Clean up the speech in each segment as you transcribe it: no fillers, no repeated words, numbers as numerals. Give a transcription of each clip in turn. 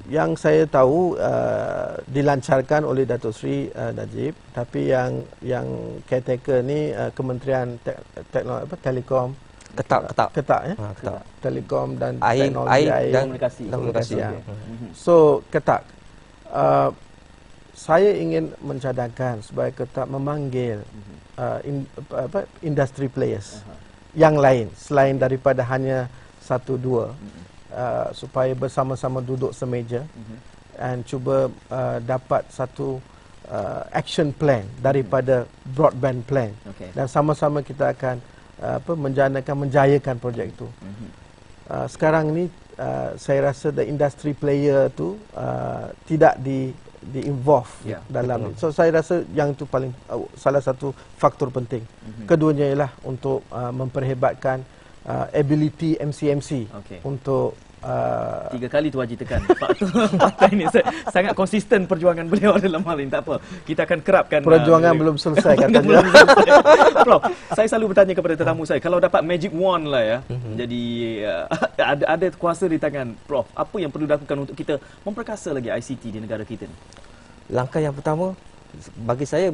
yang saya tahu dilancarkan oleh Datuk Seri Najib, tapi yang caretaker ni Kementerian Telekom ketak ya. Telekom dan teknologi air dan komunikasi. Ya. So ketak. Saya ingin mencadangkan supaya ketak memanggil industry players yang lain selain daripada hanya satu dua, supaya bersama-sama duduk semeja dan cuba dapat satu action plan daripada broadband plan, dan sama-sama kita akan menjayakan projek itu. Sekarang ni saya rasa the industry player tu tidak di-involve dalam. So saya rasa yang itu paling salah satu faktor penting. Keduanya ialah untuk memperhebatkan ability MCMC untuk 3 kali tu Haji tekan faktor ini sangat konsisten perjuangan beliau dalam hal ini. Tak apa, kita akan kerapkan. Perjuangan belum selesai katanya. Prof, saya selalu bertanya kepada tetamu saya, kalau dapat magic wand lah ya, jadi ada kuasa di tangan Prof, apa yang perlu dilakukan untuk kita memperkasa lagi ICT di negara kita ni? Langkah yang pertama bagi saya,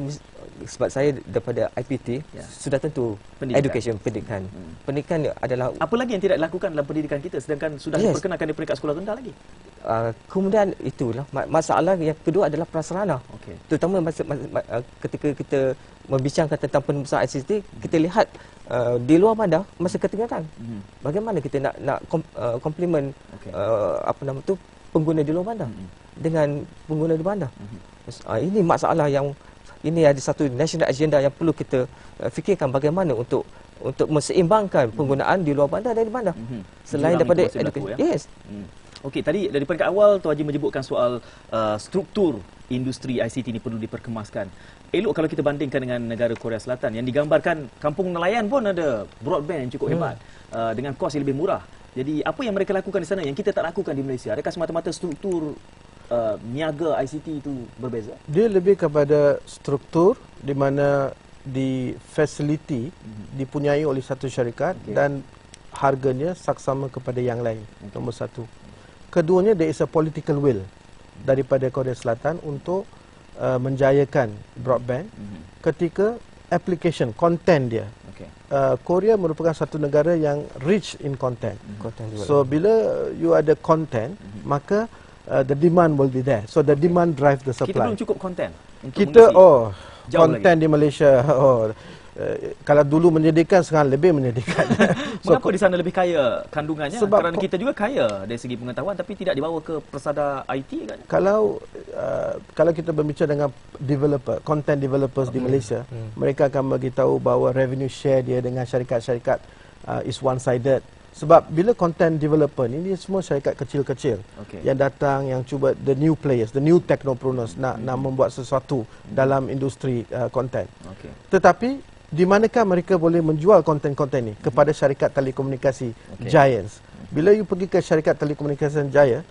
sebab saya daripada IPT, sudah tentu pendidikan. Pendidikan adalah apa lagi yang tidak dilakukan dalam pendidikan kita sedangkan sudah diperkenalkan di peringkat sekolah rendah lagi. Kemudian itulah masalah yang kedua adalah prasarana. Terutama ketika kita membincangkan tentang pembesar ICT, kita lihat di luar bandar masih ketinggalan. Bagaimana kita nak komplement pengguna di luar bandar dengan pengguna di bandar. Ini masalah yang ini ada satu national agenda yang perlu kita fikirkan, bagaimana untuk menseimbangkan penggunaan di luar bandar dan di bandar. Selain daripada edukasi. Okey, tadi dari peringkat awal Tuan Haji menyebutkan soal struktur industri ICT ini perlu diperkemaskan. Elok kalau kita bandingkan dengan negara Korea Selatan yang digambarkan kampung nelayan pun ada broadband yang cukup hebat dengan kos yang lebih murah. Jadi apa yang mereka lakukan di sana yang kita tak lakukan di Malaysia? Adakah semata-mata struktur niaga ICT itu berbeza? Dia lebih kepada struktur di mana di facility dipunyai oleh satu syarikat dan harganya saksama kepada yang lain. Nombor satu. Keduanya, there is a political will daripada Korea Selatan untuk menjayakan broadband ketika application content dia. Korea merupakan satu negara yang rich in content. So bila you ada content, maka the demand will be there. So the demand drive the supply. Kita belum cukup konten. Kita konten di Malaysia kalau dulu menyedihkan, sekarang lebih menyedihkan. Mengapa di sana lebih kaya kandungannya? Sebab kerana kita juga kaya dari segi pengetahuan tapi tidak dibawa ke persada IT kan? Kalau kita berbincang dengan developer, content developers di Malaysia, mereka akan beritahu bahawa revenue share dia dengan syarikat-syarikat is one sided. Sebab bila content developer ni, dia semua syarikat kecil-kecil yang datang, yang cuba the new players, the new technopreneurs nak membuat sesuatu dalam industri content. Tetapi di manakah mereka boleh menjual konten-konten ni kepada syarikat telekomunikasi giants? Bila you pergi ke syarikat telekomunikasi jaya,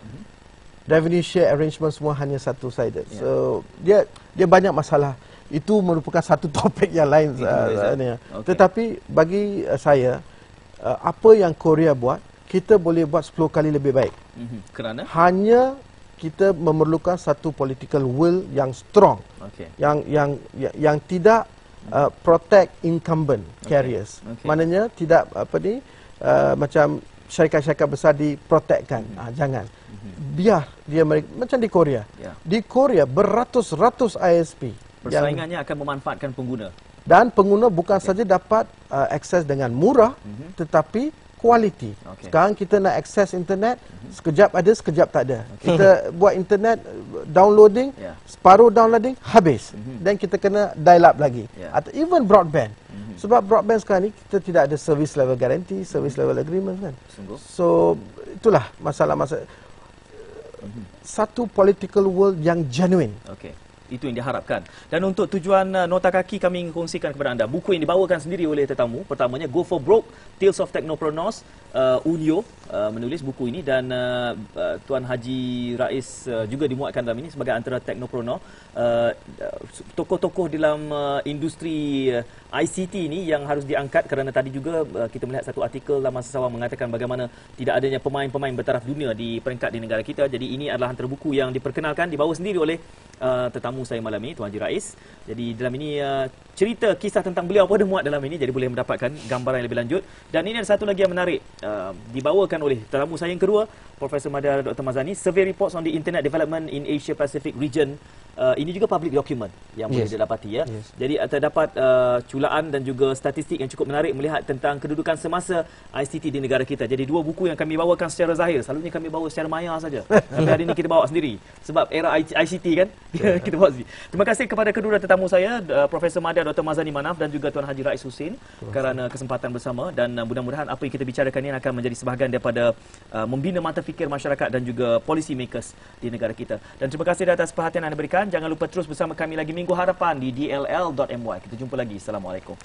revenue share arrangement semua hanya satu sided. So dia banyak masalah. Itu merupakan satu topik yang lain. Tetapi bagi saya, apa yang Korea buat, kita boleh buat 10 kali lebih baik. Kerana hanya kita memerlukan satu political will yang strong, yang tidak protect incumbent carriers. Maknanya tidak macam syarikat-syarikat besar diprotekkan. Jangan. Biar dia macam di Korea. Di Korea beratus-ratus ISP. Persaingannya akan memanfaatkan pengguna. Dan pengguna bukan saja dapat akses dengan murah, tetapi kualiti. Sekarang kita nak akses internet, sekejap ada, sekejap tak ada. Kita buat internet, downloading, separuh downloading, habis. Dan kita kena dial up lagi. Atau even broadband. Sebab broadband sekarang ni, kita tidak ada service level guarantee, service level agreement kan. So, itulah masalah-masalah. Satu political world yang genuine. Itu yang diharapkan. Dan untuk tujuan nota kaki, kami ingin kongsikan kepada anda buku yang dibawakan sendiri oleh tetamu. Pertamanya Go for Broke, Tales of Technopreneurs, Unio. menulis buku ini dan Tuan Haji Rais juga dimuatkan dalam ini sebagai antara teknopreneur, tokoh-tokoh dalam industri ICT ini yang harus diangkat, kerana tadi juga kita melihat satu artikel dalam Masa Sawang mengatakan bagaimana tidak adanya pemain-pemain bertaraf dunia di peringkat di negara kita. Jadi ini adalah antara buku yang diperkenalkan, dibawa sendiri oleh tetamu saya malam ini, Tuan Haji Rais. Jadi dalam ini cerita kisah tentang beliau pun ada muat dalam ini, jadi boleh mendapatkan gambaran yang lebih lanjut. Dan ini ada satu lagi yang menarik, dibawakan oleh tetamu saya yang kedua, Profesor Madar Dr. Mazani, Survey Reports on the Internet Development in Asia Pacific Region. Ini juga public document yang boleh didapati ya. Jadi terdapat culaan dan juga statistik yang cukup menarik melihat tentang kedudukan semasa ICT di negara kita. Jadi dua buku yang kami bawakan secara zahir. Selalunya kami bawa secara maya saja. Tapi hari ini kita bawa sendiri sebab era ICT kan. Kita bawa sendiri. Terima kasih kepada kedua tetamu saya, Profesor Madar Dr. Mazani Manaf dan juga Tuan Haji Rais Husin kerana kesempatan bersama, dan mudah-mudahan apa yang kita bicarakan ini akan menjadi sebahagian daripada membina mata fikir masyarakat dan juga policy makers di negara kita. Dan terima kasih atas perhatian anda berikan. Jangan lupa terus bersama kami lagi minggu hadapan di dll.my. Kita jumpa lagi. Assalamualaikum.